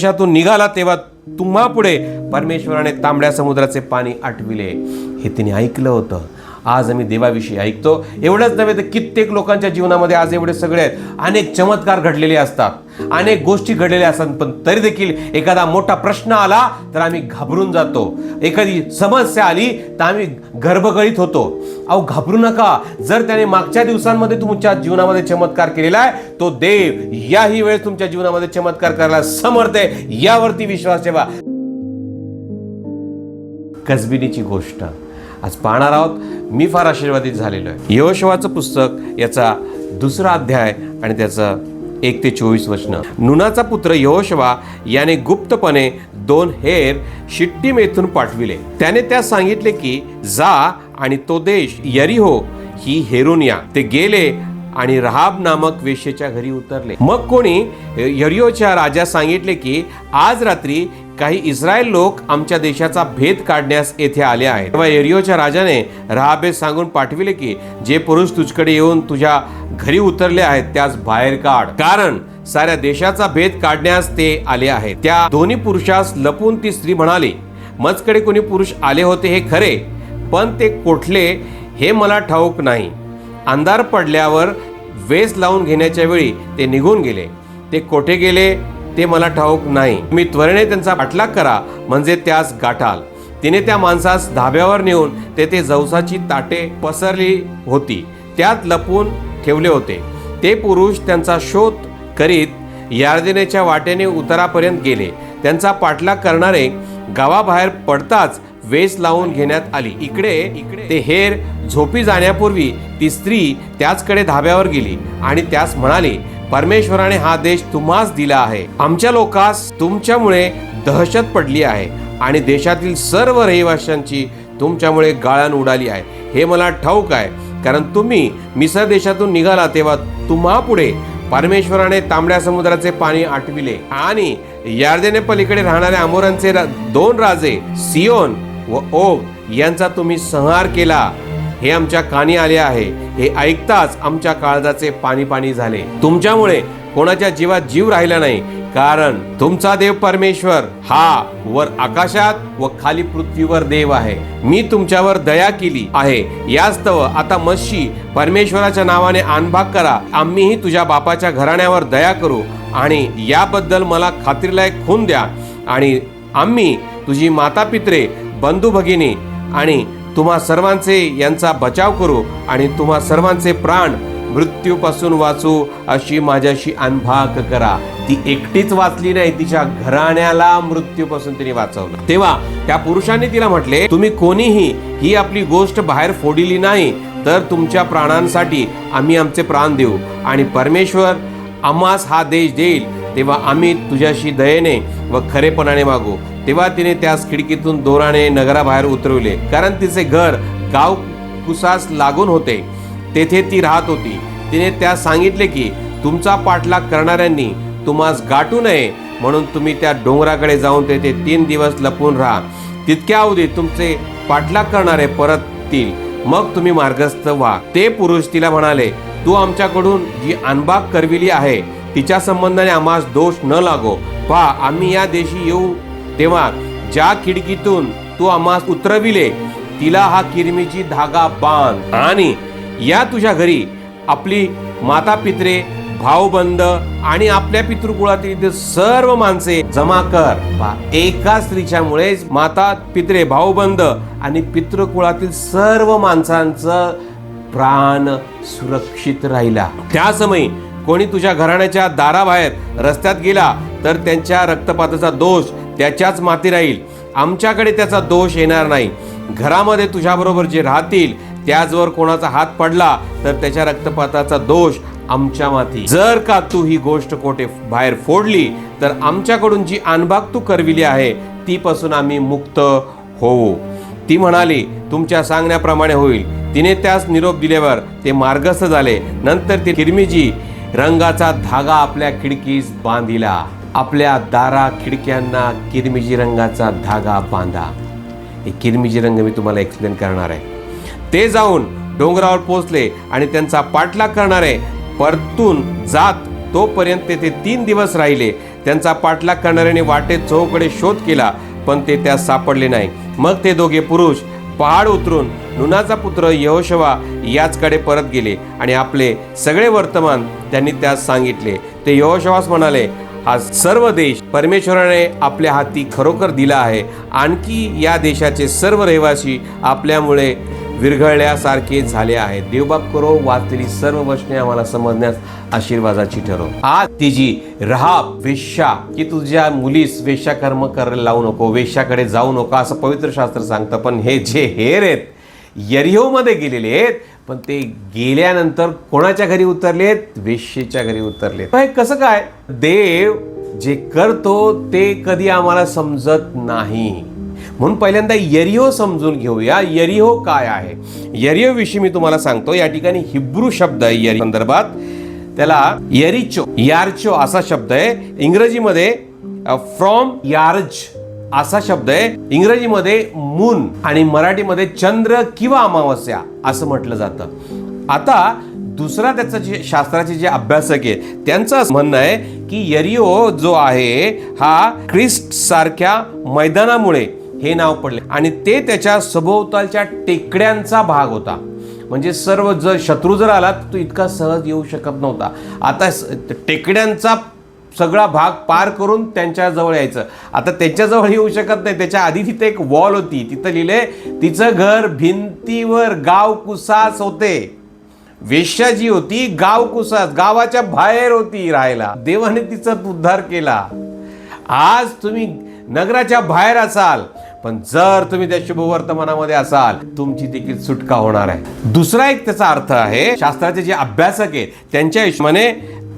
देशातून निघाला तेव्हा तुम्हा पुढे परमेश्वराने तांबड्या समुद्राचे पाणी आटविले. हे तिने ऐकलं होतं. आज आम्ही देवाविषयी ऐकतो. एवढंच नव्हे तर कित्येक लोकांच्या जीवनामध्ये आज एवढे सगळे अनेक चमत्कार घडलेले असतात, अनेक गोष्टी घडलेल्या असतात, पण तरी देखील एखादा मोठा प्रश्न आला तर आम्ही घाबरून जातो. एखादी समस्या आली तर आम्ही गर्भगळीत होतो. अहो, घाबरू नका. जर त्याने मागच्या दिवसांमध्ये तुमच्या जीवनामध्ये चमत्कार केलेला आहे, तो देव याही वेळेस तुमच्या जीवनामध्ये चमत्कार करायला समर्थ आहे. यावरती विश्वास ठेवा. कसबिनीची गोष्ट आज पाहणार आहोत. मी फार आशीर्वादित झालेलो आहे. यहोशुवाचं पुस्तक याचा 2रा अध्याय आणि त्याचं 1 ते 24 वचनं. नूनाचा पुत्र यहोशुवा याने गुप्तपणे 2 हेर शिट्टीम येथून पाठविले. त्याने त्यास सांगितले की जा आणि तो देश यरीहो ही हेरून या. ते गेले आणि रहाब नामक वेश्येच्या घरी उतरले. मग कोणी यरीहोच्या राजास सांगितले की आज रात्री काही इस्रायल लोक आमच्या देशाचा भेद काढण्यास येथे आले आहेत. तेव्हा यरीहोच्या राजाने रहाबेस सांगून पाठविले की जे पुरुष तुझकडे येऊन तुझ्या घरी उतरले आहेत त्यास बाहेर काढ, कारण साऱ्या देशाचा भेद काढण्यास ते आले आहेत. त्या दोन्ही पुरुषास लपून ती स्त्री म्हणाली, मजकडे कोणी पुरुष आले होते हे खरे, पण ते कोठले हे मला ठाऊक नाही. अंधार पडल्यावर वेस लावून घेण्याच्या वेळी ते निघून गेले. ते कोठे गेले ते मला ठाऊक नाही. मी त्वरेने त्यांचा पाठलाग करा, म्हणजे त्यास गाठाल. तिने त्या माणसास धाब्यावर नेऊन तेथे जवसाची ताटे पसरली होती, त्यात लपून ठेवले होते. ते पुरुष त्यांचा शोध करीत यार्देनेच्या वाटेने उतरापर्यंत गेले. त्यांचा पाठलाग करणारे गावाबाहेर पडताच वेस लावून घेण्यात आली. इकडे ते हेर झोपी जाण्यापूर्वी ती स्त्री त्याचकडे धाब्यावर गेली आणि त्यास म्हणाली, परमेश्वराने हा देश तुम्हास दिला आहे. आमच्या लोकांस तुमच्यामुळे दहशत पडली आहे आणि देशातील सर्व रहिवाशांची तुमच्यामुळे गाळण उडाली आहे. हे मला ठाऊक आहे, कारण तुम्ही मिस्र देशातून निघाला तेव्हा तुम्हा पुढे परमेश्वराने तांबड्या समुद्राचे पाणी आटविले आणि यार्देने पलीकडे राहणाऱ्या अमोरांचे 2 राजे सियोन व ओग यांचा तुम्ही संहार केला. हे आमच्या कानी आले आहे. हे ऐकताच आमच्या काळजाचे पाणी झाले. तुमच्यामुळे कोणाच्या जीवात जीव राहिला नाही, कारण तुमचा देव परमेश्वर हा वर आकाशात व खाली पृथ्वीवर देव आहे. मी तुमच्यावर दया केली आहे. यास्तव आता मस्सी परमेश्वराच्या नावाने आनभाग करा. आम्हीही तुझ्या बापाच्या घराण्यावर दया करू आणि याबद्दल मला खात्रीलायक खून द्या, आणि आम्ही तुझी माता पित्रे, बंधू भगिनी आणि तुम्हा सर्वांचे यांचा बचाव करू आणि तुम्हा सर्वांचे प्राण मृत्यूपासून वाचू, अशी माझ्याशी अनभाग करा. ती एकटीच वाचली नाही, तिच्या घराण्याला मृत्यूपासून तिने वाचवलं. तेव्हा त्या पुरुषांनी तिला म्हटले, तुम्ही कोणीही ही आपली गोष्ट बाहेर फोडली नाही तर तुमच्या प्राणांसाठी आम्ही आमचे प्राण देऊ, आणि परमेश्वर आम्हास हा देश देईल तेव्हा आम्ही तुझ्याशी दयेने व खरेपणाने मागू. तेव्हा तिने त्यास खिडकीतून दोराने नगराबाहेर उतरवले, कारण तिचे घर गाव कुसास लागून होते. तेथे ती राहत होती. तिने त्यास सांगितले की तुमचा पाठलाग करणाऱ्यांनी तुम्हास गाठू नये, म्हणून तुम्ही त्या डोंगराकडे जाऊन तेथे 3 दिवस लपून राहा. तितक्या अवधीत तुमचे पाठलाग करणारे परततील, मग तुम्ही मार्गस्थ व्हा. ते पुरुष तिला म्हणाले, तू आमच्याकडून जी अनबाग करविली आहे तिच्या संबंधाने आम्हास दोष न लागो. पहा, आम्ही या देशी येऊ तेव्हा ज्या खिडकीतून तू आम्हास उतरविले तिला हा किरमीची धागा बांध, आणि या तुझ्या घरी आपली माता पित्रे, भाऊबंद आणि आपल्या पितृकुळातील सर्व माणसे जमा कर. एका स्त्रीच्या मुळे माता पित्रे, भाऊबंद आणि पितृकुळातील सर्व माणसांचं प्राण सुरक्षित राहिला. त्या समयी कोणी तुझ्या घराण्याच्या दाराबाहेर रस्त्यात गेला तर त्यांच्या रक्तपाताचा दोष त्याच्याच माथी राहील, आमच्याकडे त्याचा दोष येणार नाही. घरामध्ये तुझ्याबरोबर जे राहतील त्याचवर कोणाचा हात पडला तर त्याच्या रक्तपाताचा दोष आमच्या माथी. जर का तू ही गोष्ट कोठे बाहेर फोडली तर आमच्याकडून जी अनभाग तू करविली आहे ती पासून आम्ही मुक्त होऊ. ती म्हणाली, तुमच्या सांगण्याप्रमाणे होईल. तिने त्यास निरोप दिल्यावर ते मार्गस्थ झाले. नंतर ते किरमिजी रंगाचा धागा आपल्या खिडकीस बांधिला. आपल्या दारा खिडक्यांना किरमिजी रंगाचा धागा बांधा. हे किरमिजी रंग मी तुम्हाला एक्सप्लेन करणार आहे. ते जाऊन डोंगरावर पोहोचले आणि त्यांचा पाठलाग करणारे परतून जात तोपर्यंत ते 3 दिवस राहिले. त्यांचा पाठलाग करणाऱ्याने वाटेत चहूकडे शोध केला, पण ते त्यास सापडले नाही. मग ते दोघे पुरुष पहाड उतरून नूनाचा पुत्र यहोशवा याचकडे परत गेले आणि आपले सगळे वर्तमान त्यांनी त्यास सांगितले. ते यहोशवास म्हणाले, हा सर्व देश परमेश्वराने आपल्या हाती खरोखर दिला आहे. आणखी या देशाचे सर्व रहिवासी आपल्यामुळे विरघळल्यासारखे झाले आहेत. देवबाप करो, वाचलेली सर्व वचने आम्हाला समजण्यास आशीर्वादाची ठरो. आज ती जी राहाब वेश्या, की तुझ्या मुलीस वेश्याकर्म करायला लावू नको, वेश्याकडे जाऊ नको असं पवित्र शास्त्र सांगतं. पण हे जे हेर आहेत यरिहोमध्ये गेलेले आहेत, पण ते गेल्यानंतर कोणाच्या घरी उतरलेत? वेश्येच्या घरी उतरलेत. हे कसं काय? देव जे करतो ते कधी आम्हाला समजत नाही. म्हणून पहिल्यांदा यरिहो समजून घेऊया. यरिहो काय आहे? यरिहो विषयी मी तुम्हाला सांगतो. या ठिकाणी हिब्रू शब्द आहे यरिहो संदर्भात, त्याला यरिचो, यार्चो असा शब्द आहे. इंग्रजीमध्ये फ्रॉम यार्ज असा शब्द आहे. इंग्रजीमध्ये मून आणि मराठीमध्ये चंद्र किंवा अमावस्या असं म्हटलं जातं. आता दुसरा त्याचा जे शास्त्राचे जे अभ्यासक आहेत त्यांचं असं म्हणणं आहे की यरिहो जो आहे हा क्रिस्ट सारख्या मैदानामुळे हे नाव पडले आणि ते त्याच्या सभोवतालच्या टेकड्यांचा भाग होता. म्हणजे सर्व जर शत्रू जर आला तर तो इतका सहज येऊ शकत नव्हता. आता टेकड्यांचा सगळा भाग पार करून त्यांच्या जवळ यायचं. आता त्याच्याजवळ येऊ शकत नाही. त्याच्या आधी तिथे एक वॉल होती, तिथं लिहिले तिचं घर भिंतीवर गाव कुसास होते. वेश्या जी होती गाव कुसास, गावाच्या बाहेर होती राहायला. देवाने तिचा उद्धार केला. आज तुम्ही नगराच्या बाहेर असाल, पण जर तुम्ही त्या शुभवर्तमानामध्ये असाल तुमची देखील सुटका होणार आहे. दुसरा एक त्याचा अर्थ आहे, शास्त्राचे जे अभ्यासक आहेत त्यांच्या हिशोबाने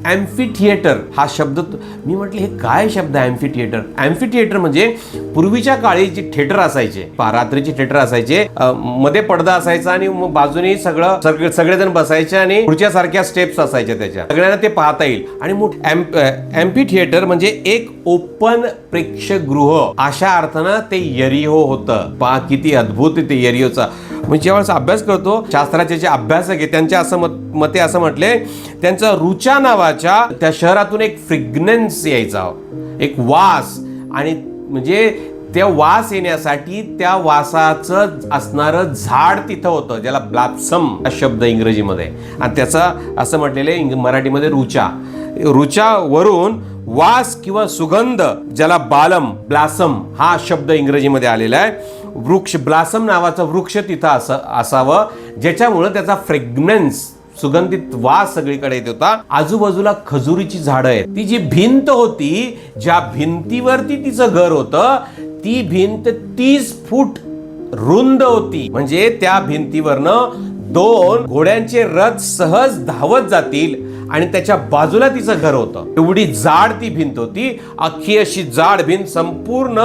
ॲम्फी थिएटर हा शब्द, मी म्हटलं हे काय शब्द आहे ॲम्फी थिएटर? ॲम्फी थिएटर म्हणजे पूर्वीच्या काळी जे थिएटर असायचे, रात्रीचे थिएटर असायचे, मध्ये पडदा असायचा आणि मग बाजूने सगळेजण बसायचे आणि पुढच्या सारख्या स्टेप्स असायच्या, त्याच्या सगळ्यांना ते पाहता येईल. आणि ॲम्फी थिएटर म्हणजे एक ओपन प्रेक्षगृह अशा अर्थानं ते यरिहो होतं. पहा किती अद्भुत ते यरिहोचा. म्हणजे ज्यावेळेस अभ्यास करतो शास्त्राचे जे अभ्यासक आहे त्यांच्या असं मते असं म्हटले, त्यांचा रुचा नावाच्या त्या शहरातून एक फ्रेग्रन्स यायचा, एक वास. आणि म्हणजे त्या वास येण्यासाठी त्या वासाचं असणारं झाड तिथं होतं, ज्याला ब्लासम हा शब्द इंग्रजीमध्ये, आणि त्याचा असं म्हटलेलं मराठीमध्ये रुचा वरून वास किंवा सुगंध, ज्याला ब्लासम हा शब्द इंग्रजीमध्ये आलेला आहे. वृक्ष, ब्लासम नावाचा वृक्ष तिथं असावं ज्याच्यामुळं त्याचा फ्रेग्रन्स, सुगंधित वास सगळीकडे येत होता. आजूबाजूला खजुरीची झाडं आहेत. ती जी भिंत होती, ज्या भिंतीवरती तिचं घर होतं, ती भिंत 30 फूट रुंद होती. म्हणजे त्या भिंतीवरनं 2 घोड्यांचे रथ सहज धावत जातील आणि त्याच्या बाजूला तिचं घर होतं. एवढी जाड ती भिंत होती. अख्खी अशी जाड भिंत संपूर्ण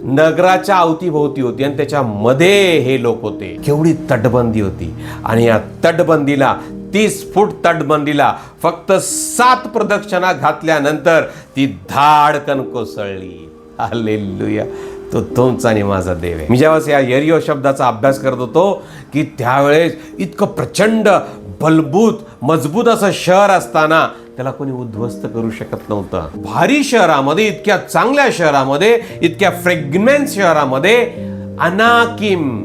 नगराच्या अवतीभोवती होती आणि त्याच्यामध्ये हे लोक होते. केवढी तटबंदी होती. आणि या तटबंदीला 30 फूट तटबंदीला फक्त 7 प्रदक्षिणा घातल्यानंतर ती धाडकन कोसळली. हालेलुया. तो तुमचा आणि माझा देव आहे. मी जेव्हा या यरिहो शब्दाचा अभ्यास करत होतो की त्यावेळेस इतकं प्रचंड बलबूत मजबूत असं शहर असताना त्याला कोणी उद्ध्वस्त करू शकत नव्हतं. भारी शहरामध्ये, इतक्या चांगल्या शहरामध्ये, इतक्या फ्रेग्रन्स शहरामध्ये अनाकिम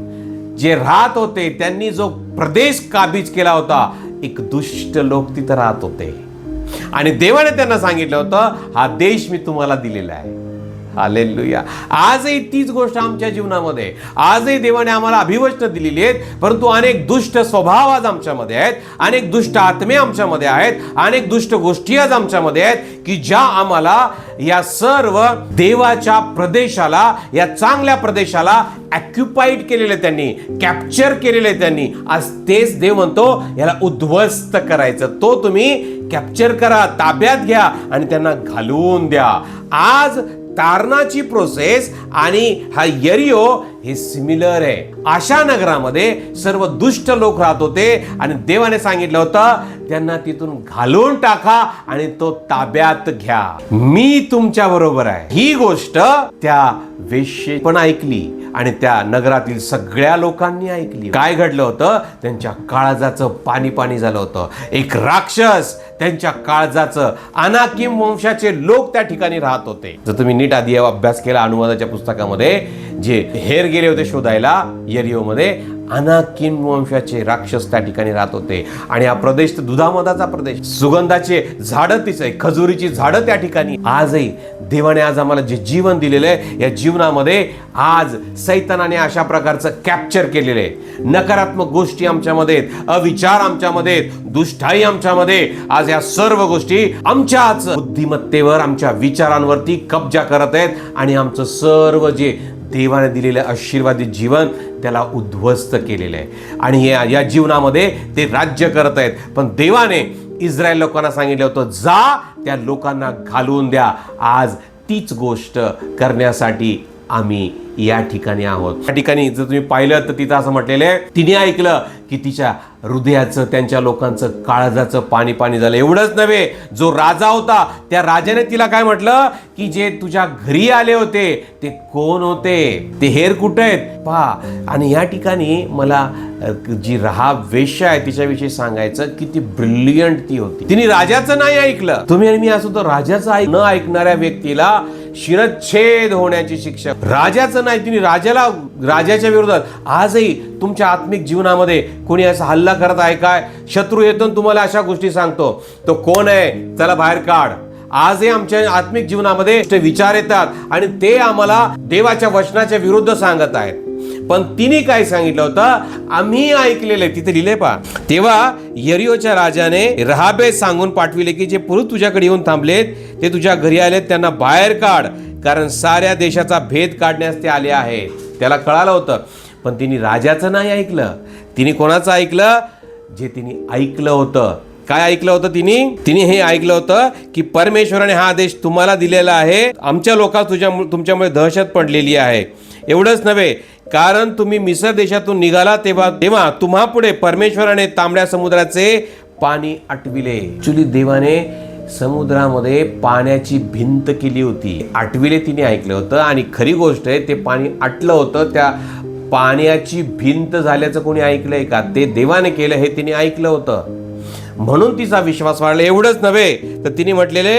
जे राहत होते त्यांनी जो प्रदेश काबीज केला होता, एक दुष्ट लोक तिथं राहत होते. आणि देवाने त्यांना सांगितलं होतं, हा देश मी तुम्हाला दिलेला आहे. हालेलुया. आजही तीच गोष्ट आमच्या जीवनामध्ये, आजही देवाने आम्हाला अभिवचनं दिलेली आहेत, परंतु अनेक दुष्ट स्वभाव आज आमच्यामध्ये आहेत, अनेक दुष्ट आत्मे आमच्यामध्ये आहेत, अनेक दुष्ट गोष्टी आज आमच्यामध्ये आहेत की ज्या आम्हाला या सर्व देवाच्या प्रदेशाला, या चांगल्या प्रदेशाला ऑक्युपाईड केलेले, त्यांनी कॅप्चर केलेले त्यांनी. आज तेच देव म्हणतो याला उद्ध्वस्त करायचं. तो तुम्ही कॅप्चर करा, ताब्यात घ्या आणि त्यांना घालवून द्या. आज तारणाची प्रोसेस आणि हा यरिहो हे सिमिलर आहे. अशा नगरामध्ये सर्व दुष्ट लोक राहत होते आणि देवाने सांगितलं होतं त्यांना तिथून घालून टाका आणि तो ताब्यात घ्या. मी तुमच्या बरोबर आहे. ही गोष्ट त्या वेश्ये पण ऐकली आणि त्या नगरातील सगळ्या लोकांनी ऐकली. काय घडलं होतं? त्यांच्या काळजाचं पाणी पाणी झालं होतं. एक राक्षस त्यांच्या काळजाचं, अनाकिम वंशाचे लोक त्या ठिकाणी राहत होते. जर तुम्ही नीट आधी अभ्यास केला अनुवादाच्या पुस्तकामध्ये, जे हेर गेले होते शोधायला यरिओमध्ये, अनाकिम वंशाचे राक्षस त्या ठिकाणी राहत होते. आणि हा प्रदेश तर दुधामधाचा प्रदेश, सुगंधाचे झाडं तिचे, खजुरीची झाडं त्या ठिकाणी. आजही देवाने आज आम्हाला जे जीवन दिलेलं आहे, या जीवनामध्ये आज सैतानाने अशा प्रकारचं कॅप्चर केलेलं आहे. नकारात्मक गोष्टी आमच्यामध्ये आहेत, अविचार आमच्यामध्ये आहेत, दुष्टाई आमच्यामध्ये. आज या सर्व गोष्टी आमच्याच बुद्धिमत्तेवर, आमच्या विचारांवरती कब्जा करत आहेत आणि आमचं सर्व जे देवाने दिलेलं आशीर्वादित जीवन त्याला उद्ध्वस्त केलेलं आहे. आणि या जीवनामध्ये ते राज्य करत आहेत. पण देवाने इस्रायल लोकांना सांगितलं होतं, जा त्या लोकांना घालवून द्या. आज तीच गोष्ट करण्यासाठी आम्ही या ठिकाणी आहोत. या ठिकाणी जर तुम्ही पाहिलं तर तिथं असं म्हटलेलं आहे, तिने ऐकलं की तिच्या हृदयाचं, त्यांच्या लोकांचं काळजाचं पाणी पाणी झालं. एवढंच नव्हे, जो राजा होता त्या राजाने तिला काय म्हटलं की जे तुझ्या घरी आले होते ते कोण होते, ते हेर कुठे आहेत पहा. आणि या ठिकाणी मला जी राहाब वेश्या आहे तिच्याविषयी सांगायचं, किती ब्रिलियंट ती होती. तिने राजाचं नाही ऐकलं. तुम्ही आणि मी असं तो राजाचं न ऐकणाऱ्या व्यक्तीला शिरच्छेद होण्याची शिक्षा. राजाचं नाही, तिने राजाच्या विरोधात. आजही तुमच्या आत्मिक जीवनामध्ये कोणी असा हल्ला करत आहे काय? शत्रू येतो तुम्हाला अशा गोष्टी सांगतो, तो कोण आहे, चला बाहेर काढ. आजही आमच्या आत्मिक जीवनामध्ये विचार येतात आणि ते आम्हाला देवाच्या वचनाच्या विरुद्ध सांगत आहेत. पण तिने काय सांगितलं होतं? आम्ही ऐकलेले, तिथे लिहिले पहा. तेव्हा यरिओच्या राजाने रहाबे सांगून पाठविले की जे पुरुष तुझ्याकडे येऊन थांबलेत ते तुझ्या घरी आलेत, त्यांना बाहेर काढ, कारण साऱ्या देशाचा भेद काढण्यास ते आले आहेत. त्याला कळालं होतं. पण तिने राजाचं नाही ऐकलं. तिने कोणाचं ऐकलं? जे तिने ऐकलं होतं. काय ऐकलं होतं तिने हे ऐकलं होतं की परमेश्वराने हा आदेश तुम्हाला दिलेला आहे. आमच्या लोकांना तुमच्यामुळे दहशत पडलेली आहे. एवढंच नव्हे, कारण तुम्ही मिस्र देशातून निघाला तेव्हा तुम्हा पुढे परमेश्वराने तांबड्या समुद्राचे पाणी आटविले. ऍक्च्युली देवाने समुद्रामध्ये पाण्याची भिंत केली होती. आटविले तिने ऐकलं होतं आणि खरी गोष्ट आहे, ते पाणी आटलं होतं. त्या पाण्याची भिंत झाल्याचं कोणी ऐकलंय का? ते देवाने केलं हे तिने ऐकलं होतं. म्हणून तिचा विश्वास वाढला. एवढंच नव्हे तर तिने म्हटलेले,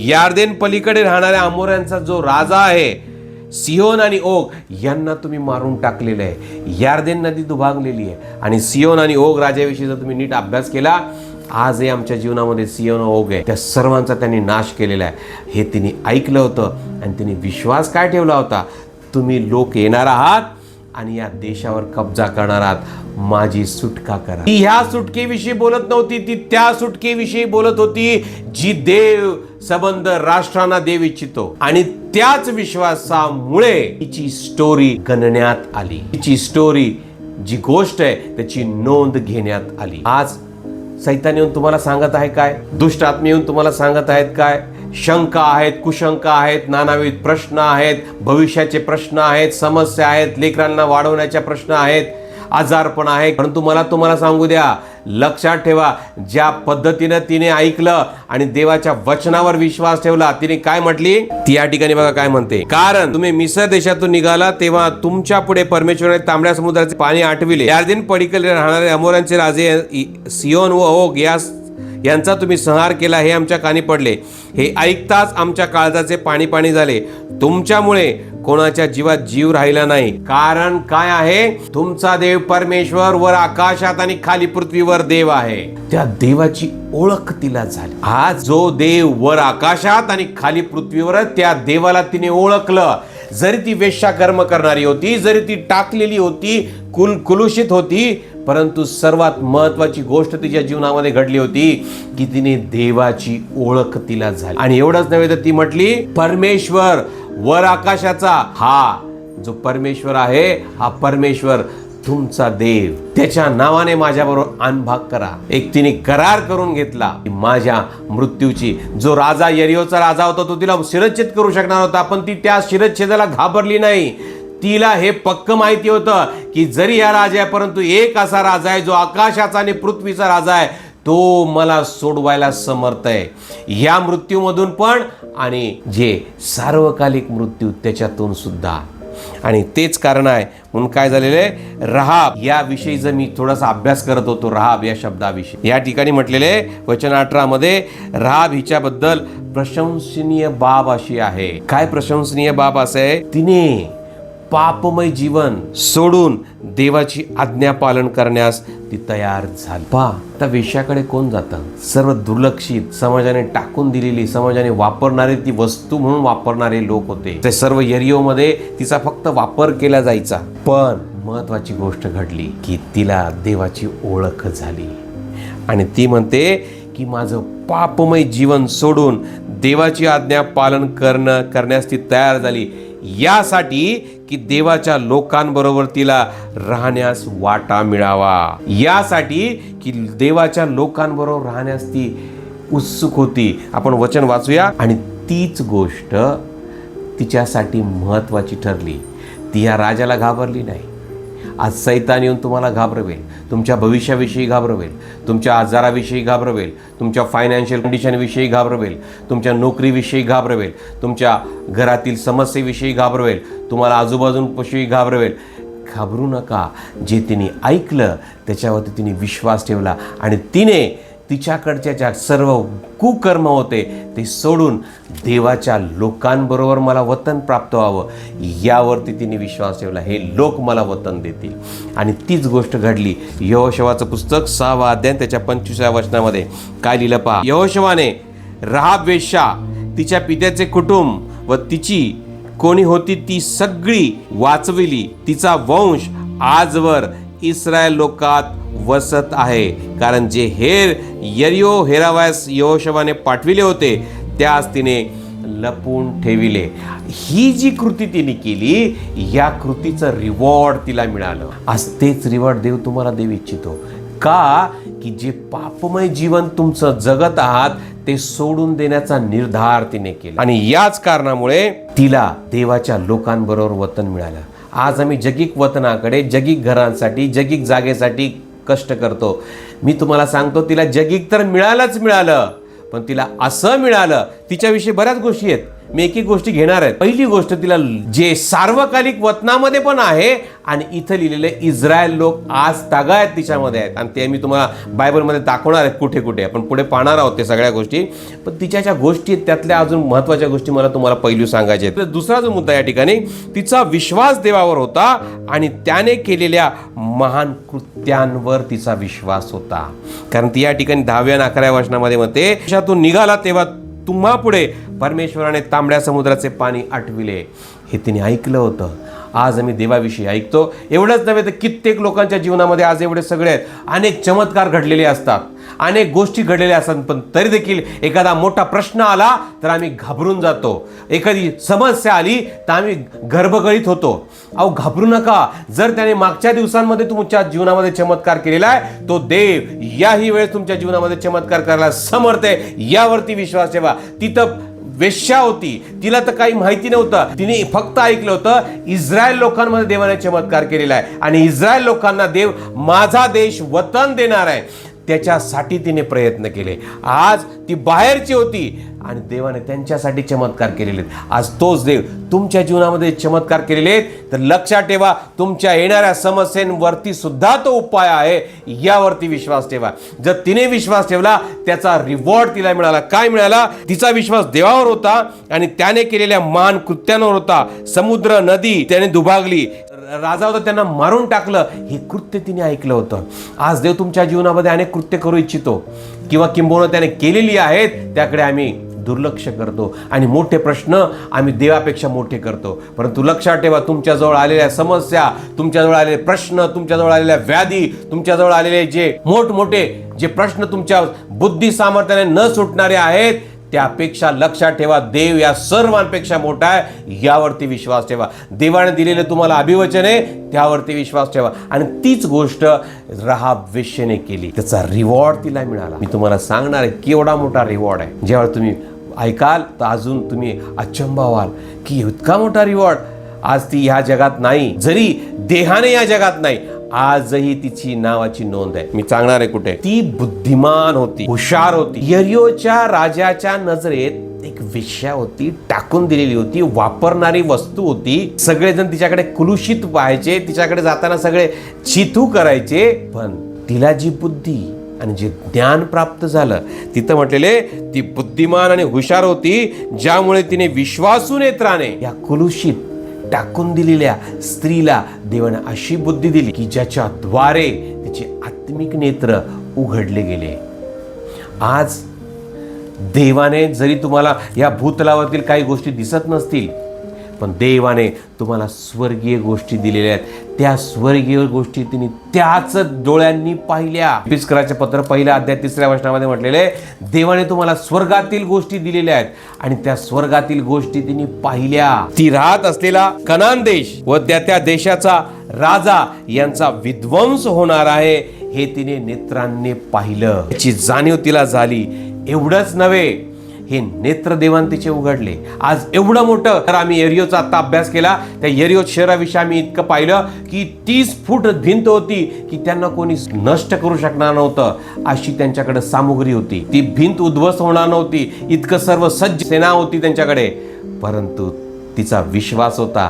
यार्देन पलीकडे राहणाऱ्या अमोऱ्यांचा जो राजा आहे सिहोन आणि ओग यांना तुम्ही मारून टाकलेलं आहे. यार्देन नदी दुभागलेली आहे आणि सिहोन आणि ओग राजाविषयी जर तुम्ही नीट अभ्यास केला, आजही आमच्या जीवनामध्ये सिहोन ओग आहे, त्या सर्वांचा त्यांनी नाश केलेला आहे. हे तिने ऐकलं होतं आणि तिने विश्वास काय ठेवला होता? तुम्ही लोक येणार आहात आणि या देशावर कब्जा करणार आहात, माझी सुटका करा. ती ह्या सुटकेविषयी बोलत नव्हती, ती त्या सुटकेविषयी बोलत होती जी देव संबंध राष्ट्रांना देव इच्छितो. आणि त्याच विश्वासामुळे तिची स्टोरी गणण्यात आली. तिची स्टोरी, जी गोष्ट आहे त्याची नोंद घेण्यात आली. आज सैतान येऊन तुम्हाला सांगत आहे काय? दुष्ट आत्मे येऊन तुम्हाला सांगत आहेत काय? शंका आहेत, कुशंका आहेत, नानाविध प्रश्न आहेत, भविष्याचे प्रश्न आहेत, समस्या आहेत, लेकरांना वाढवण्याच्या प्रश्न आहेत, आजारपण आहे. परंतु मला तुम्हाला सांगू द्या, लक्षात ठेवा, ज्या पद्धतीने तिने ऐकलं आणि देवाच्या वचनावर विश्वास ठेवला, तिने काय म्हटली? ती या ठिकाणी बघा काय म्हणते, कारण तुम्ही मिस्र देशातून निघाला तेव्हा तुमच्या पुढे परमेश्वराने तांबड्या समुद्राचे पाणी आटविले. यार्देन पलीकडे राहणारे अमोरांचे राजे सिहोन व ओग यांचा तुम्ही संहार केला, हे आमच्या कानी पडले. हे ऐकताच आमच्या काळजाचे पाणी पाणी झाले. तुमच्यामुळे कोणाच्या जीवात जीव राहिला नाही. कारण काय आहे? तुमचा देव परमेश्वर वर आकाशात आणि खाली पृथ्वीवर देव आहे. त्या देवाची ओळख तिला झाली. आज जो देव वर आकाशात आणि खाली पृथ्वीवर, त्या देवाला तिने ओळखलं. जरी ती वेश्या कर्म करणारी होती, जरी ती टाकलेली होती, कुलुषित होती, परंतु सर्वात महत्वाची गोष्ट तिच्या जीवनामध्ये घडली होती की तिने देवाची ओळख तिला झाली. आणि एवढंच नव्हे तर ती म्हटली, परमेश्वर वर आकाशाचा, हा जो परमेश्वर आहे, हा परमेश्वर तुमचा देव, त्याच्या नावाने माझ्याबरोबर अनभाग करा. एक तिने करार करून घेतला. माझ्या मृत्यूची, जो राजा यरिओचा राजा होता तो तिला शिरच्छेद करू शकणार होता, पण ती त्या शिरच्छेदाला घाबरली नाही. तिला हे पक्क माहिती होतं की जरी हा राजा आहे, परंतु एक असा राजा आहे जो आकाशाचा आणि पृथ्वीचा राजा आहे, तो मला सोडवायला समर्थ आहे, या मृत्यूमधून पण आणि जे सार्वकालिक मृत्यू त्याच्यातून सुद्धा. आणि तेच कारण आहे म्हणून काय झालेलं आहे, रहाब याविषयी जर मी थोडासा अभ्यास करत होतो, रहाब या शब्दाविषयी या ठिकाणी म्हटलेले वचन 18 मध्ये रहाब हिच्याबद्दल प्रशंसनीय बाब अशी आहे. काय प्रशंसनीय बाब असं आहे, तिने पापमय जीवन सोडून देवाची आज्ञा पालन करण्यास ती तयार झाली. आता वेश्याकडे कोण जातं? सर्व दुर्लक्षित, समाजाने टाकून दिलेली, समाजाने वापरणारे, ती वस्तू म्हणून वापरणारे लोक होते. ते सर्व यरिओमध्ये तिचा फक्त वापर केला जायचा. पण महत्वाची गोष्ट घडली की तिला देवाची ओळख झाली आणि ती म्हणते की माझं पापमय जीवन सोडून देवाची आज्ञा पालन करण्यास ती तयार झाली, यासाठी की देवाच्या लोकांबरोबर तिला राहण्यास वाटा मिळावा, यासाठी की देवाच्या लोकांबरोबर राहण्यास ती उत्सुक होती. आपण वचन वाचूया. आणि तीच गोष्ट तिच्यासाठी महत्वाची ठरली. ती या राजाला घाबरली नाही. आज सैतान येऊन तुम्हाला घाबरवेल, तुमच्या भविष्याविषयी घाबरवेल, तुमच्या आजाराविषयी घाबरवेल, तुमच्या फायनान्शियल कंडिशनविषयी घाबरवेल, तुमच्या नोकरीविषयी घाबरवेल, तुमच्या घरातील समस्येविषयी घाबरवेल, तुम्हाला आजूबाजूंविषयी घाबरवेल. घाबरू नका. जे तिने ऐकलं त्याच्यावरती तिने विश्वास ठेवला आणि तिने तिच्याकडच्या ज्या सर्व कुकर्म होते ते सोडून देवाच्या लोकांबरोबर मला वतन प्राप्त व्हावं यावरती तिने विश्वास ठेवला. हे लोक मला वतन देतील. आणि तीच गोष्ट घडली. यहोशुवाचं पुस्तक 6 अध्याय त्याच्या 25व्या वचनामध्ये काय लिहिलं पहा. यहोशुवाने रहाब वेश्या, तिच्या पित्याचे कुटुंब व तिची कोणी होती ती सगळी वाचविली. तिचा वंश आजवर इस्रायल लोकात वसत आहे, कारण जे यरिओ हेरावास यहोशुवाने पाठविले होते त्यास तिने लपून ठेविले. ही जी कृती तिने केली, या कृतीचं रिवॉर्ड तिला मिळालं. आज तेच रिवॉर्ड देव तुम्हाला देऊ इच्छितो. का की जे पापमय जीवन तुमचं जगत आहात ते सोडून देण्याचा निर्धार तिने केला आणि याच कारणामुळे तिला देवाच्या लोकांबरोबर वतन मिळालं. आज आम्ही जगिक वतनाकडे, जगिक घरांसाठी, जगिक जागेसाठी कष्ट करतो. मी तुम्हाला सांगतो, तिला जगिक तर मिळालं, पण तिला असं मिळालं. तिच्याविषयी बऱ्याच गोष्टी आहेत, मी एक गोष्टी घेणार आहे. पहिली गोष्ट, तिला जे सार्वकालिक वतनामध्ये पण आहे आणि इथं लिहिलेले इस्रायल लोक आज तागायत तिच्यामध्ये आहेत आणि ते मी तुम्हाला बायबलमध्ये दाखवणार आहेत कुठे कुठे. आपण पुढे पाहणार आहोत ते सगळ्या गोष्टी. पण तिच्या ज्या गोष्टी आहेत त्यातल्या अजून महत्त्वाच्या गोष्टी मला तुम्हाला पैलू सांगायचे आहेत. दुसरा जो मुद्दा या ठिकाणी, तिचा विश्वास देवावर होता आणि त्याने केलेल्या महान कृत्यांवर तिचा विश्वास होता. कारण ती या ठिकाणी 10व्या आणि 11व्या वचनामध्ये म्हणते, देशातून निघाला तेव्हा तुम्हा पुढे परमेश्वराने तांबड्या समुद्राचे पाणी आटविले. हे तिने ऐकलं होतं. आज आम्ही देवाविषयी ऐकतो. एवढंच नव्हे तर कित्येक लोकांच्या जीवनामध्ये आज एवढे सगळे आहेत, अनेक चमत्कार घडलेले असतात, अनेक गोष्टी घडलेल्या असतात, पण तरी देखील एखादा मोठा प्रश्न आला तर आम्ही घाबरून जातो. एखादी समस्या आली तर आम्ही गर्भगळीत होतो. अहो घाबरू नका. जर त्याने मागच्या दिवसांमध्ये तुमच्या जीवनामध्ये चमत्कार केलेला आहे, तो देव याही वेळेस तुमच्या जीवनामध्ये चमत्कार करायला समर्थ आहे, यावरती विश्वास ठेवा. तिथं वेश्या होती, तिला तर काही माहिती नव्हतं. तिने फक्त ऐकलं होतं इस्रायल लोकांमध्ये देवाने चमत्कार केलेला आहे आणि इस्रायल लोकांना देव माझा देश वतन देणार आहे, त्याच्यासाठी तिने प्रयत्न केले. आज ती बाहेरची होती आणि देवाने त्यांच्यासाठी चमत्कार केलेले आहेत. आज तोच देव तुमच्या जीवनामध्ये चमत्कार केलेले आहेत. तर लक्षात ठेवा, तुमच्या येणाऱ्या समस्यांवरती सुद्धा तो उपाय आहे, यावरती विश्वास ठेवा. जर तिने विश्वास ठेवला त्याचा रिवॉर्ड तिला मिळाला. काय मिळाला? तिचा विश्वास देवावर होता आणि त्याने केलेल्या महान कृत्यांवर होता. समुद्र, नदी त्याने दुभागली, राजा होता त्यांना मारून टाकलं, हे कृत्य तिने ऐकलं होतं. आज देव तुमच्या जीवनामध्ये अनेक कृत्य करू इच्छितो किंवा किंबहुना त्याने केलेली आहेत, त्याकडे आम्ही दुर्लक्ष करतो आणि मोठे प्रश्न आम्ही देवापेक्षा मोठे करतो. परंतु लक्षात ठेवा, तुमच्याजवळ आलेल्या समस्या, तुमच्याजवळ आलेले प्रश्न, तुमच्याजवळ आलेल्या व्याधी, तुमच्याजवळ आलेले जे मोठमोठे जे प्रश्न तुमच्या बुद्धी सामर्थ्याने न सुटणारे आहेत, त्यापेक्षा लक्षात ठेवा देव या सर्वांपेक्षा मोठा आहे, यावरती विश्वास ठेवा. देवाने दिलेले तुम्हाला अभिवचन आहे, त्यावरती विश्वास ठेवा. आणि तीच गोष्ट रहाब वेश्येने केली, त्याचा रिवॉर्ड तिला मिळाला. मी तुम्हाला सांगणार आहे केवढा मोठा रिवॉर्ड आहे. जेव्हा तुम्ही ऐकाल तर अजून तुम्ही अचंबा व्हाल की इतका मोठा रिवॉर्ड. आज ती ह्या जगात नाही, जरी देहाने या जगात नाही, आजही तिची नावाची नोंद आहे. मी सांगणार आहे कुठे. ती बुद्धिमान होती, हुशार होती. यरियोच्या राजाच्या नजरेत एक वेश्या होती, टाकून दिलेली होती, वापरणारी वस्तू होती. सगळेजण तिच्याकडे कुलुषित पाहायचे, तिच्याकडे जाताना सगळे चिथू करायचे. पण तिला जी बुद्धी आणि जे ज्ञान प्राप्त झालं, तिथं म्हटलेले ती बुद्धिमान आणि हुशार होती, ज्यामुळे तिने विश्वासू नेत्राने या कुलुषित टाकून दिलेल्या स्त्रीला देवाने अशी बुद्धी दिली की ज्याच्याद्वारे तिचे आत्मिक नेत्र उघडले गेले. आज देवाने जरी तुम्हाला या भूतलावरील काही गोष्टी दिसत नसतील, पण देवाने तुम्हाला स्वर्गीय गोष्टी दिलेल्या आहेत. त्या स्वर्गीय गोष्टी तिने त्याच डोळ्यांनी पाहिल्या. एफिसकराचे पत्र 1 अध्याय 3 वचनामध्ये म्हटलेले, देवाने तुम्हाला स्वर्गातील गोष्टी दिलेल्या आहेत आणि त्या स्वर्गातील गोष्टी तिने पाहिल्या. ती राहत असलेला कनान देश व त्या देशाचा राजा यांचा विध्वंस होणार आहे हे तिने नेत्रांनी पाहिलं. त्याची जाणीव तिला झाली. एवढंच नव्हे, हे नेत्र देवाने तिचे उघडले. आज एवढं मोठं, तर आम्ही यरियोचा आता अभ्यास केला, त्या यरियो शहराविषयी आम्ही इतकं पाहिलं की 30 फूट भिंत होती की त्यांना कोणी नष्ट करू शकणार नव्हतं, अशी त्यांच्याकडे सामुग्री होती. ती भिंत उद्ध्वस्त होणार नव्हती, इतकं सर्व सज्ज सेना होती त्यांच्याकडे. परंतु तिचा विश्वास होता,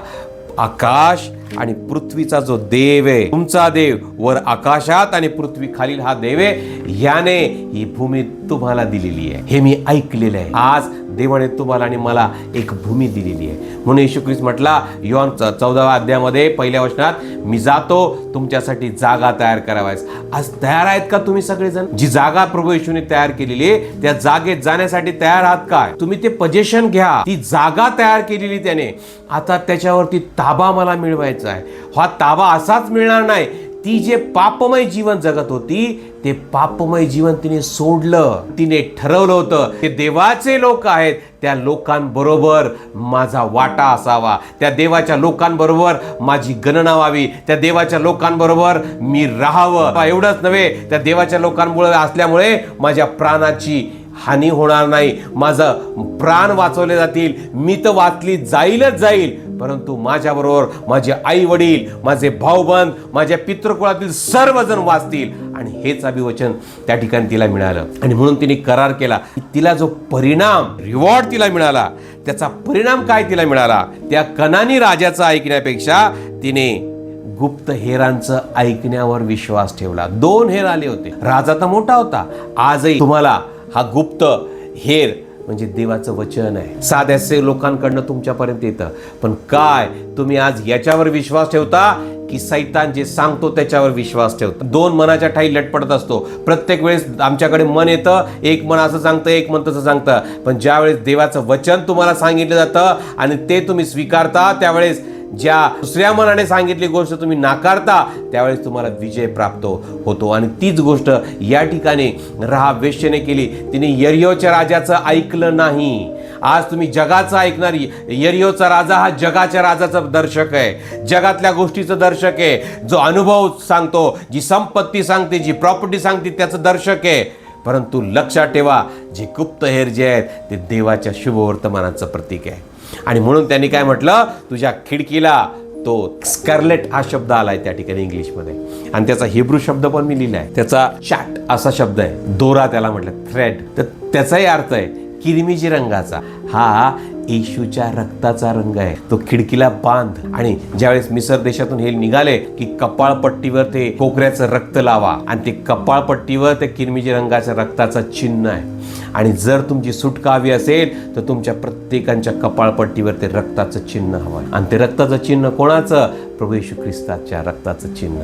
आकाश आणि पृथ्वीचा जो देव आहे, तुमचा देव वर आकाशात आणि पृथ्वी खालील हा देव आहे, याने ही भूमी तुम्हाला दिलेली आहे. हे मी ऐकलेलं आहे. आज देवाने तुम्हाला आणि मला एक भूमी दिलेली आहे. म्हणून येशू ख्रिस्त म्हटला योहान 14व्या अध्यायामध्ये 1 वचनात, मी जातो तुमच्यासाठी जागा तयार करावायस. आज तयार आहेत का तुम्ही सगळेजण? जी जागा प्रभू येशूने तयार केलेली आहे, त्या जागेत जाण्यासाठी तयार आहात काय? तुम्ही ते पोझिशन घ्या. ती जागा तयार केलेली त्याने, आता त्याच्यावरती ताबा मला मिळवायचा आहे. हा ताबा असाच मिळणार नाही. ती जे पापमय जीवन जगत होती, ते पापमय जीवन तिने सोडलं. तिने ठरवलं होतं, ते देवाचे लोक आहेत, त्या लोकांबरोबर माझा वाटा असावा, त्या देवाच्या लोकांबरोबर माझी गणना व्हावी, त्या देवाच्या लोकांबरोबर मी राहावं. एवढंच नव्हे, त्या देवाच्या लोकांमुळे असल्यामुळे माझ्या प्राणाची हानी होणार नाही, माझं प्राण वाचवले जातील. मी तर वाचली जाईलच जाईल, परंतु माझ्याबरोबर माझे आई वडील, माझे भाऊबंद, माझ्या पितृकुळातील सर्वजण वाचतील. आणि हेच अभिवचन त्या ठिकाणी तिला मिळालं. आणि म्हणून तिने करार केला. तिला जो परिणाम, रिवॉर्ड तिला मिळाला, त्याचा परिणाम काय तिला मिळाला? त्या कनानी राजाचं ऐकण्यापेक्षा तिने गुप्त हेरांचं ऐकण्यावर विश्वास ठेवला. 2 हेर आले होते. राजा तर मोठा होता. आजही तुम्हाला हा गुप्त हेर म्हणजे देवाचं वचन आहे, साध्यासे लोकांकडनं तुमच्यापर्यंत येतं. पण काय तुम्ही आज याच्यावर विश्वास ठेवता की सैतान जे सांगतो त्याच्यावर विश्वास ठेवता? 2 मनाच्या ठाई लटपटत असतो. प्रत्येक वेळेस आमच्याकडे मन येतं, एक मन असं सांगतं, एक मन तसं सांगतं. पण ज्यावेळेस देवाचं वचन तुम्हाला सांगितलं जातं आणि ते तुम्ही स्वीकारता, त्यावेळेस ज्या दुसऱ्या मनाने सांगितली गोष्ट तुम्ही नाकारता, त्यावेळेस तुम्हाला विजय प्राप्त होतो. आणि तीच गोष्ट या ठिकाणी राहाब वेश्येने केली. तिने यरियोच्या राजाचं ऐकलं नाही. आज तुम्ही जगाचं ऐकणार. यरियोचा राजा हा जगाच्या राजाचा दर्शक आहे, जगातल्या गोष्टीचं दर्शक आहे, जो अनुभव सांगतो, जी संपत्ती सांगते, जी प्रॉपर्टी सांगते, त्याचं दर्शक आहे. परंतु लक्षात ठेवा, जे गुप्त हेर जे आहेत ते देवाच्या शुभवर्तमानाचं प्रतीक आहे. आणि म्हणून त्यांनी काय म्हटलं, तुझ्या खिडकीला, तो स्कारलेट हा शब्द आलाय त्या ठिकाणी इंग्लिशमध्ये, आणि त्याचा हिब्रू शब्द पण मी लिहिलाय. त्याचा चॅट असा शब्द आहे, दोरा त्याला म्हटलं, थ्रेड. तर त्याचाही अर्थ आहे किरमिजी रंगाचा. हा येशूच्या रक्ताचा रंग आहे. तो खिडकीला बांध. आणि ज्यावेळेस मिसर देशातून हे निघाले की कपाळपट्टीवर ते कोकऱ्याचं रक्त लावा, आणि ते कपाळपट्टीवर ते किरमिजी रंगाच्या रक्ताचं चिन्ह आहे. आणि जर तुमची सुटका हवी असेल तर तुमच्या प्रत्येकाच्या कपाळपट्टीवर ते रक्ताचं चिन्ह हवं. आणि ते रक्ताचं चिन्ह कोणाचं? प्रभू येशू ख्रिस्ताच्या रक्ताचं चिन्ह.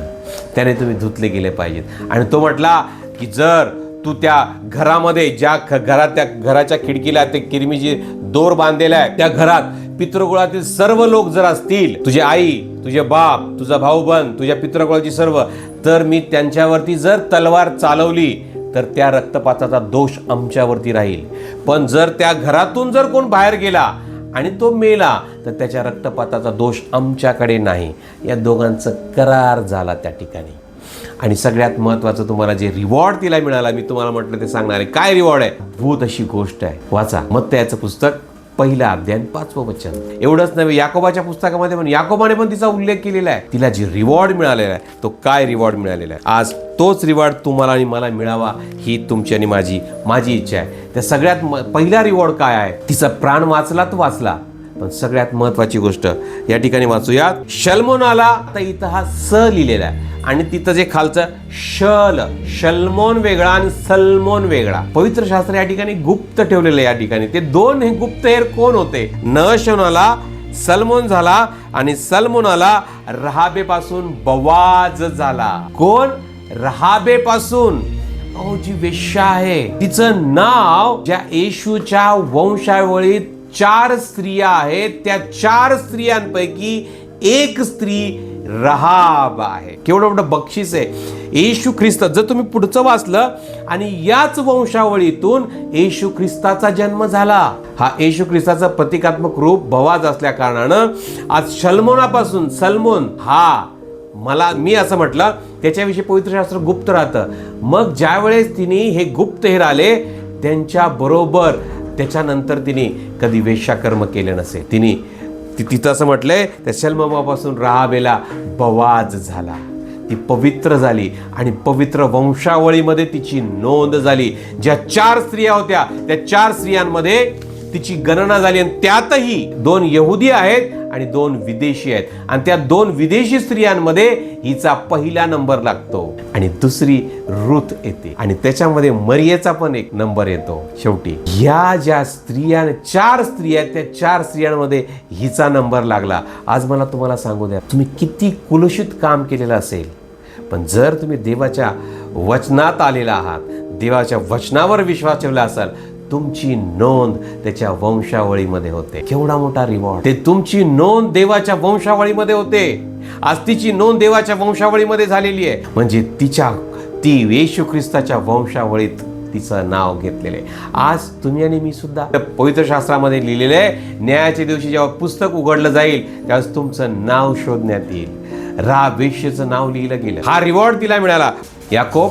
त्याने तुम्ही धुतले गेले पाहिजेत. आणि तो म्हटला की जर तू त्या घरामध्ये, ज्या घरात, त्या घराच्या खिडकीला ते किरमिजी दोर बांधलेला आहे, त्या घरात पितृकुळातील सर्व लोक जर असतील, तुझे आई, तुझे बाप, तुझा भाऊबंद, तुझ्या पितृकुळाची सर्व, तर मी त्यांच्यावरती जर तलवार चालवली तर त्या रक्तपाताचा दोष आमच्यावरती राहील. पण जर त्या घरातून जर कोण बाहेर गेला आणि तो मेला तर त्याच्या रक्तपाताचा दोष आमच्याकडे नाही. या दोघांचं करार झाला त्या ठिकाणी. आणि सगळ्यात महत्त्वाचं, तुम्हाला जे रिवॉर्ड तिला मिळाला, मी तुम्हाला म्हटलं ते सांगणार आहे. काय रिवॉर्ड आहे? भूत अशी गोष्ट आहे. वाचा मत्तयाचं पुस्तक पहिला अध्याय 5वं वचन. एवढंच नव्हे, याकोबाच्या पुस्तकामध्ये पण याकोबाने पण तिचा उल्लेख केलेला आहे. तिला जी रिवॉर्ड मिळालेला आहे, तो काय रिवॉर्ड मिळालेला आहे. आज तोच रिवॉर्ड तुम्हाला आणि मला मिळावा ही तुमची आणि माझी इच्छा आहे. त्या सगळ्यात पहिला रिवॉर्ड काय आहे? तिचा प्राण वाचला तो वाचला, पण सगळ्यात महत्वाची गोष्ट या ठिकाणी वाचूयात. शल्मोनाला, आता इथं हा स लिहिलेला आहे आणि तिथं जे खालचं शल्मोन वेगळा आणि सल्मोन वेगळा. पवित्र शास्त्र या ठिकाणी गुप्त ठेवलेलं आहे. या ठिकाणी ते दोन हे गुप्तहेर कोण होते? नहशोनाला सल्मोन झाला आणि सल्मोनाला रहाबेपासून बवाज झाला. कोण? रहाबेपासून. जी वेश्या आहे, तिचं नाव, ज्या येशूच्या वंशावळीत 4 स्त्रिया आहेत, त्या 4 स्त्रियांपैकी एक स्त्री रहाब आहे. केवढं मोठं बक्षीस आहे. येशू ख्रिस्त, जर तुम्ही पुढचं वाचलं, आणि याच वंशावळीतून येशू ख्रिस्ताचा जन्म झाला. हा येशू ख्रिस्ताचं प्रतिकात्मक रूप बवाज असल्या कारणानं आज शल्मोनापासून सल्मोन हा, मी असं म्हटलं, त्याच्याविषयी पवित्र शास्त्र गुप्त राहतं. मग ज्या वेळेस तिने हे गुप्तहेर आले, त्यांच्या बरोबर त्याच्यानंतर तिने कधी वेश्याकर्म केले नसे. तिथं असं म्हटलंय, त्या शल्मोनापासून रहाबेला बवाज झाला. ती पवित्र झाली आणि पवित्र वंशावळीमध्ये तिची नोंद झाली. ज्या 4 स्त्रिया होत्या, त्या 4 स्त्रियांमध्ये तिची गणना झाली आणि त्यातही 2 यहुदी आहेत आणि 2 विदेशी आहेत. आणि त्या 2 विदेशी स्त्रियांमध्ये हिचा पहिला नंबर लागतो आणि दुसरी रुथ येते आणि त्याच्यामध्ये मरियेचा पण एक नंबर येतो. शेवटी या ज्या स्त्रिया, 4 स्त्रिया आहेत, त्या 4 स्त्रियांमध्ये हिचा नंबर लागला. आज मला तुम्हाला सांगू द्या, तुम्ही किती कुलुषित काम केलेलं असेल, पण जर तुम्ही देवाच्या वचनात आलेला आहात, देवाच्या वचनावर विश्वास ठेवला असाल, तुमची नोंद त्याच्या वंशावळीमध्ये होते. केवढा मोठा रिवॉर्ड. ते तुमची नोंद देवाच्या वंशावळीमध्ये होते. आज तिची नोंद देवाच्या वंशावळीमध्ये झालेली आहे. म्हणजे ती येशू ख्रिस्ताच्या वंशावळीत तिचं नाव घेतलेलं आहे. आज तुम्ही आणि मी सुद्धा पवित्र शास्त्रामध्ये लिहिलेलं आहे, न्यायाच्या दिवशी जेव्हा पुस्तक उघडलं जाईल, त्यावेळेस तुमचं नाव शोधण्यात येईल. रहाब वेश्येचं नाव लिहिलं गेलं. हा रिवॉर्ड तिला मिळाला. याकोब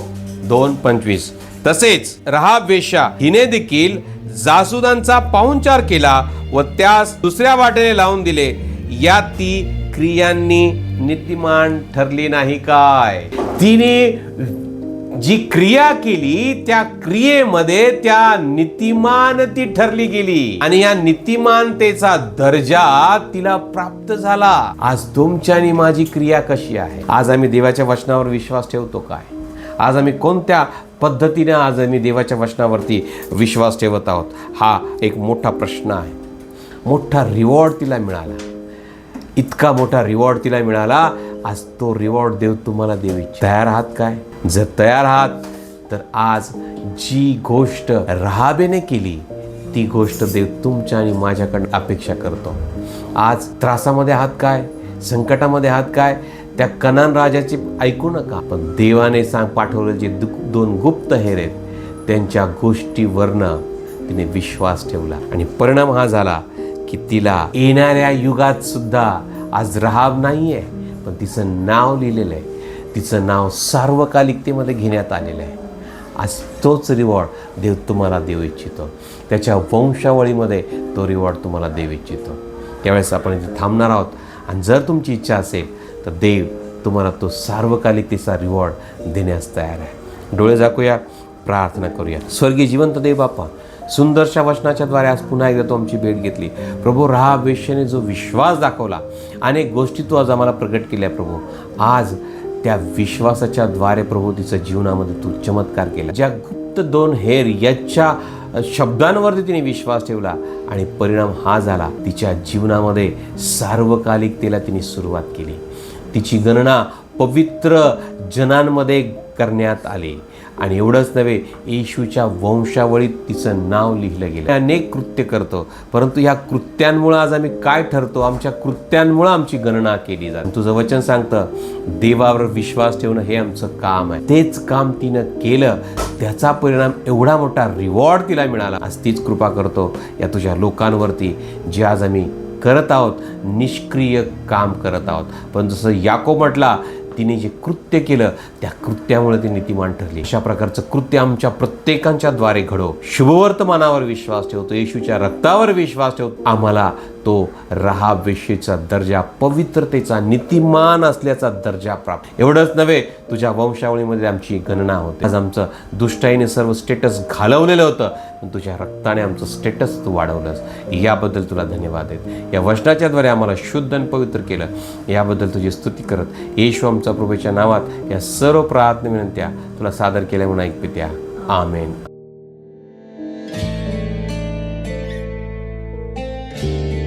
2:25. तसेच रहाब वेश्या हिने देखील जासुदांचा पाहुणचार केला व त्यास दुसऱ्या वाटेने लावून दिले. यात ती क्रियांनी नीतिमान ठरली नाही काय? तिने जी क्रिया केली, त्या क्रियेमध्ये त्या नीतिमान ती ठरली गेली आणि या नीतिमानतेचा दर्जा तिला प्राप्त झाला. आज तुमची आणि माझी क्रिया कशी आहे? आज आम्ही देवाच्या वचनावर विश्वास ठेवतो काय? आज आम्ही कोणत्या पद्धतीने आज आम्ही देवाच्या वचनावरती विश्वास ठेवत आहोत? हा एक मोठा प्रश्न आहे. मोठा रिवॉर्ड तिला मिळाला. इतका मोठा रिवॉर्ड तिला मिळाला. आज तो रिवॉर्ड देव तुम्हाला देऊ इच्छितो. तयार आहात काय? जर तयार आहात तर आज जी गोष्ट रहाबेने केली, ती गोष्ट देव तुमच्या आणि माझ्याकडून अपेक्षा करतो. आज त्रासामध्ये आहात काय? संकटामध्ये आहात काय? त्या कनान राजाची ऐकू नका, पण देवाने पाठवलं जे 2 गुप्तहेर आहेत, त्यांच्या गोष्टीवरनं तिने विश्वास ठेवला आणि परिणाम हा झाला की तिला येणाऱ्या युगात सुद्धा आज रहाब नाहीये, पण तिचं नाव लिहिलेलं आहे. तिचं नाव सार्वकालिकतेमध्ये घेण्यात आलेलं आहे. आज तोच रिवॉर्ड देव तुम्हाला देऊ इच्छितो. त्याच्या वंशावळीमध्ये तो रिवॉर्ड तुम्हाला देऊ इच्छितो. त्यावेळेस आपण इथे थांबणार आहोत आणि जर तुमची इच्छा असेल तर देव तुम्हाला तो सार्वकालिकतेचा रिवॉर्ड देण्यास तयार आहे. डोळे झाकूया, प्रार्थना करूया. स्वर्गीय जिवंत देव बाप्पा, सुंदरशा वचनाच्या द्वारे आज पुन्हा एकदा तो आमची भेट घेतली. प्रभू, रहाब वेश्येने जो विश्वास दाखवला, अनेक गोष्टी तू आज आम्हाला प्रगट केल्या प्रभू. आज त्या विश्वासाच्या द्वारे प्रभू तिच्या जीवनामध्ये तू चमत्कार केला. ज्या गुप्त 2 हेर याच्या शब्दांवरती तिने विश्वास ठेवला आणि परिणाम हा झाला, तिच्या जीवनामध्ये सार्वकालिकतेला तिने सुरुवात केली. तिची गणना पवित्र जनांमध्ये करण्यात आली आणि एवढंच नव्हे, येशूच्या वंशावळीत तिचं नाव लिहिलं गेलं. अनेक कृत्य करतो, परंतु ह्या कृत्यांमुळे आज आम्ही काय ठरतो? आमच्या कृत्यांमुळे आमची गणना केली जाते. तुझं वचन सांगतं, देवावर विश्वास ठेवणं हे आमचं काम आहे. तेच काम तिनं केलं, त्याचा परिणाम एवढा मोठा रिवॉर्ड तिला मिळाला. आज तीच कृपा करतो या तुझ्या लोकांवरती, जे आज आम्ही करत आहोत, निष्क्रिय काम करत आहोत. पण जसं याकोब म्हटला, तिने जे कृत्य केलं त्या कृत्यामुळे ती नीतिमान ठरली. अशा प्रकारचं कृत्य आमच्या प्रत्येकांच्या द्वारे घडो. शुभवर्तमानावर विश्वास ठेवतो, येशूच्या रक्तावर विश्वास ठेवतो. आम्हाला तो राहाब वेश्येचा दर्जा, पवित्रतेचा, नीतिमान असल्याचा दर्जा प्राप्त. एवढंच नव्हे, तुझ्या वंशावळीमध्ये आमची गणना होते. आज आमचं दुष्टाईने सर्व स्टेटस घालवलेलं होतं, पण तुझ्या रक्ताने आमचं स्टेटस तू वाढवलंस. याबद्दल तुला धन्यवाद आहेत. या वचनाच्याद्वारे आम्हाला शुद्ध आणि पवित्र केलं, याबद्दल तुझी स्तुती करत येशू आमच्या प्रभूच्या नावात या सर्व प्रार्थना विनंत्या तुला सादर केल्या म्हणून ऐकत्या. आमेन.